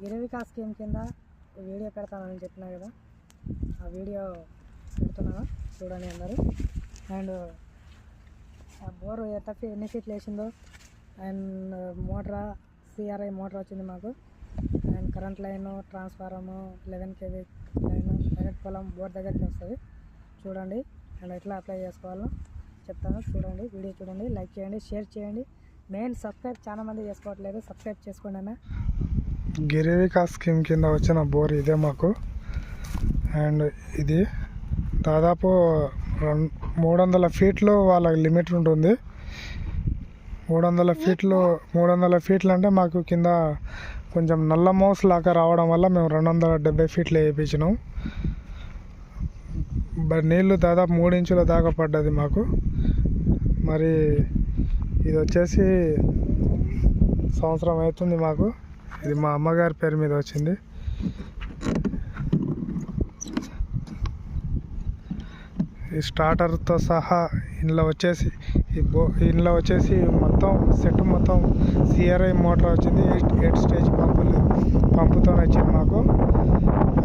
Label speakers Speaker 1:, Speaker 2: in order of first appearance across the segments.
Speaker 1: గిరి Vikas scheme కింద video పెడతానని చెప్పినా కదా, ఆ వీడియో పెడుతున్నాను చూడండి అందరూ. అండ్ ఆ బోరు ఎన్ని ఫీట్లు వేసిందో, అండ్ మోటార్ సిఆర్ఐ మోటార్ వచ్చింది మాకు, and current line, ట్రాన్స్ఫారము, 11 kV line direct పొలం బోర్ దగ్గరికి వస్తుంది చూడండి. అండ్ ఎట్లా అప్లై చేసుకోవాలో చెప్తాను చూడండి. వీడియో చూడండి, లైక్ చేయండి, షేర్ చేయండి. మెయిన్ సబ్స్క్రైబ్ చాలా మంది చేసుకోవట్లేదు, సబ్స్క్రైబ్ చేసుకోండి అన్న.
Speaker 2: గిరి వికాస్ స్కీమ్ కింద వచ్చిన బోర్ ఇదే మాకు. అండ్ ఇది దాదాపు 300 ఫీట్లు వాళ్ళ లిమిట్ ఉంటుంది. 300 ఫీట్లు అంటే మాకు కింద కొంచెం నల్ల మౌస్ లాగా రావడం వల్ల మేము 270 ఫీట్లు వేయించినాం. నీళ్ళు దాదాపు 3 ఇంచుల దాకా పడ్డది మాకు. మరి ఇది వచ్చేసి సంవత్సరం అవుతుంది మాకు. ఇది మా అమ్మగారి పేరు మీద వచ్చింది. ఈ స్టార్టర్తో సహా ఇందులో వచ్చేసి మొత్తం సెట్ మొత్తం సిఆర్ఐ మోటార్ వచ్చింది. 8 స్టేజ్ పంపుతో వచ్చింది మాకు.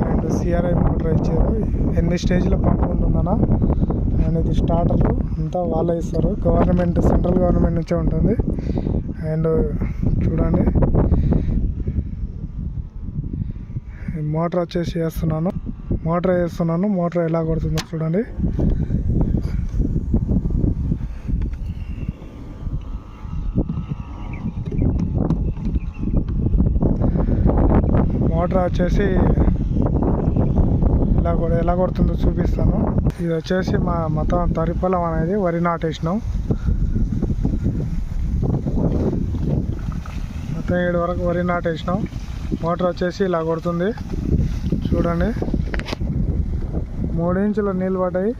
Speaker 2: అండ్ సిఆర్ఐ మోటార్ ఇచ్చారు. 8 స్టేజ్ల పంపు ఉంటుందన్న. అండ్ ఇది స్టార్టర్లు అంతా వాళ్ళే ఇస్తారు. సెంట్రల్ గవర్నమెంట్ నుంచే ఉంటుంది. అండ్ చూడండి, మోటార్ వచ్చేసి వేస్తున్నాను. మోటార్ ఎలా కొడుతుందో చూడండి. మోటార్ వచ్చేసి ఎలా కొడుతుందో చూపిస్తాను. ఇది వచ్చేసి మా మొత్తం తరిపొలం అనేది వరి నాటేసినాం. మొత్తం 7 వరకు వరి నాటేసినాం. మోటార్ వచ్చేసి ఇలా కొడుతుంది చూడండి. 3 ఇంచుల నీళ్ళు పడ్డాయి.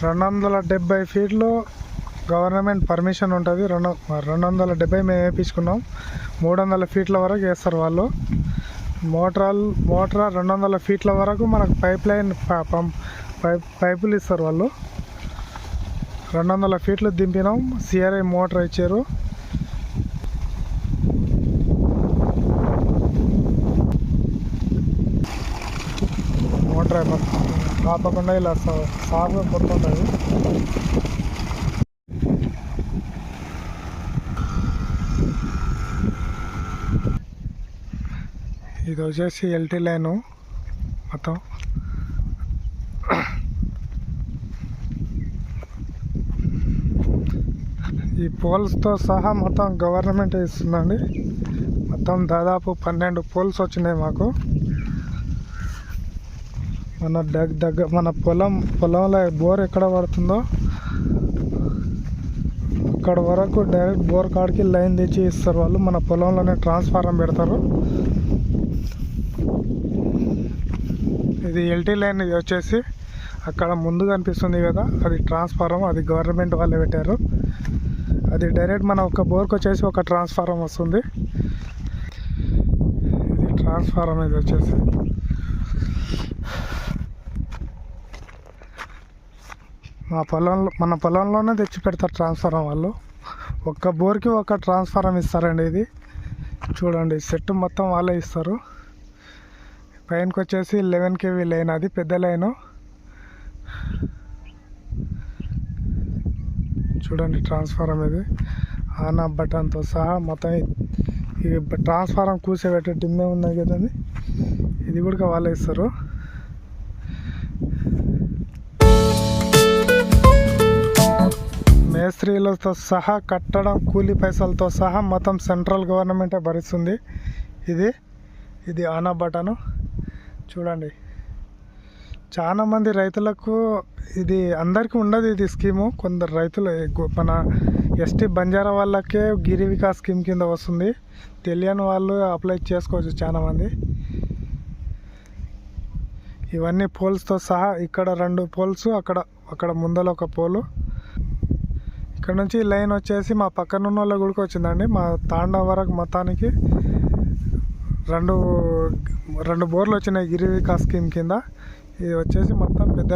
Speaker 2: $270 ఫీట్లు గవర్నమెంట్ పర్మిషన్ ఉంటుంది. 270 మేము వేయించుకున్నాం. 300 ఫీట్ల వరకు వేస్తారు వాళ్ళు. మోటార్ 200 ఫీట్ల వరకు మనకు పైపులు ఇస్తారు వాళ్ళు. 200 ఫీట్లు దింపినాం. సిఆర్ఐ మోటార్ ఇచ్చారు. మోటార్ ఆపకుండా ఇలా సాఫ్గా కొడుతుంటుంది. ఇది వచ్చేసి ఎల్టీ లైను మొత్తం. ఈ పోల్స్తో సహా మొత్తం గవర్నమెంట్ ఇస్తుందండి. మొత్తం దాదాపు 12 పోల్స్ వచ్చినాయి మాకు. మన పొలంలో బోర్ ఎక్కడ పడుతుందో అక్కడ వరకు డైరెక్ట్ బోర్ కాడికి లైన్ తెచ్చి ఇస్తారు వాళ్ళు. మన పొలంలోనే ట్రాన్స్ఫారం పెడతారు. ఇది ఎల్టీ లైన్. ఇది వచ్చేసి అక్కడ ముందు కనిపిస్తుంది కదా, అది ట్రాన్స్ఫారం. అది గవర్నమెంట్ వాళ్ళే పెట్టారు. అది డైరెక్ట్ మన ఒక బోర్కి వచ్చేసి ఒక ట్రాన్స్ఫారం వస్తుంది. ఇది ట్రాన్స్ఫారం. ఇది వచ్చేసి మన పొలంలోనే తెచ్చి పెడతారు ట్రాన్స్ఫారం వాళ్ళు. ఒక్క బోర్కి ఒక ట్రాన్స్ఫారం ఇస్తారండి. ఇది చూడండి, సెట్ మొత్తం వాళ్ళే ఇస్తారు. పైనకి వచ్చేసి 11 kV లైన్, అది పెద్ద లైను. చూడండి ట్రాన్స్ఫారం. ఇది ఆన్ ఆఫ్ బటన్తో సహా మొత్తం. ఇది ట్రాన్స్ఫారం కూర్చోబెట్టే డిమ్మే ఉన్నది కదండి, ఇది కూడా వాళ్ళే ఇస్తారు. మేస్త్రీలతో సహా కట్టడం కూలీ పైసలతో సహా మొత్తం సెంట్రల్ గవర్నమెంటే భరిస్తుంది. ఇది ఆన్ ఆఫ్ బటను చూడండి. చాలామంది రైతులకు ఇది అందరికీ ఉండదు ఇది స్కీము. కొందరు రైతులు మన ఎస్టీ బంజారా వాళ్ళకే గిరి వికాస్ స్కీమ్ కింద వస్తుంది. తెలియని వాళ్ళు అప్లై చేసుకోవచ్చు చాలామంది. ఇవన్నీ పోల్స్తో సహా. ఇక్కడ 2 పోల్స్, అక్కడ ముందర ఒక పోలు. ఇక్కడ నుంచి లైన్ వచ్చేసి మా పక్కన ఉన్న వాళ్ళ గుడికి వచ్చిందండి. మా తాండా వరకు మొత్తానికి 2 బోర్లు వచ్చినాయి గిరి వికాస్ స్కీమ్ కింద. ఇది వచ్చేసి మొత్తం పెద్ద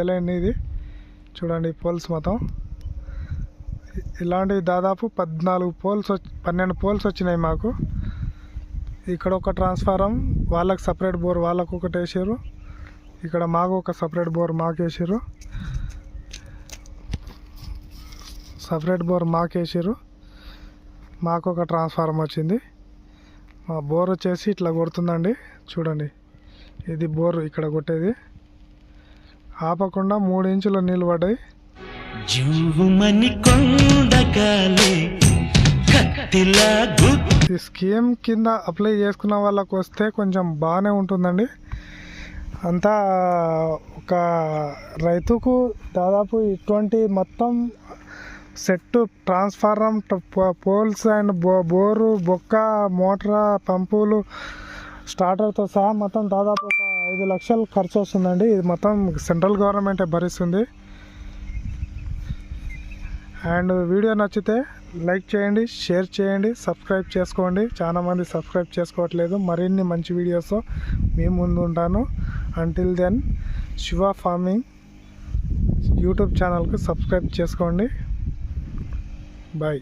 Speaker 2: లైన్ ఇది చూడండి. పోల్స్ మొత్తం ఇలాంటివి దాదాపు 12 పోల్స్ వచ్చినాయి మాకు. ఇక్కడ ఒక ట్రాన్స్ఫారం, వాళ్ళకి సపరేట్ బోర్ వాళ్ళకు ఒకటి వేసారు, ఇక్కడ మాకు ఒక సపరేట్ బోర్ మాకు వేసారు. మాకు ఒక ట్రాన్స్ఫారం వచ్చింది. మా బోర్ వచ్చేసి ఇట్లా కొడుతుందండి, చూడండి. ఇది బోర్ ఇక్కడ కొట్టేది. ఆపకుండా 3 ఇంచుల నీళ్ళు పడ్డాయి. ఈ స్కీమ్ కింద అప్లై చేసుకున్న వాళ్ళకు వస్తే కొంచెం బాగానే ఉంటుందండి. అంతా ఒక రైతుకు దాదాపు ఇటువంటి మొత్తం set, transformer, poles and bore, బొక్క, మోటార్, పంపులు, స్టార్టర్తో సహా మొత్తం దాదాపు ఒక 5 లక్షలు ఖర్చు వస్తుందండి. ఇది మొత్తం సెంట్రల్ గవర్నమెంటే భరిస్తుంది. అండ్ వీడియో నచ్చితే లైక్ చేయండి, షేర్ చేయండి, సబ్స్క్రైబ్ చేసుకోండి. చాలామంది సబ్స్క్రైబ్ చేసుకోవట్లేదు. మరిన్ని మంచి వీడియోస్తో మీ ముందు ఉంటాను. Until then, Shiva farming YouTube ఛానల్కి సబ్స్క్రైబ్ చేసుకోండి. బాయ్.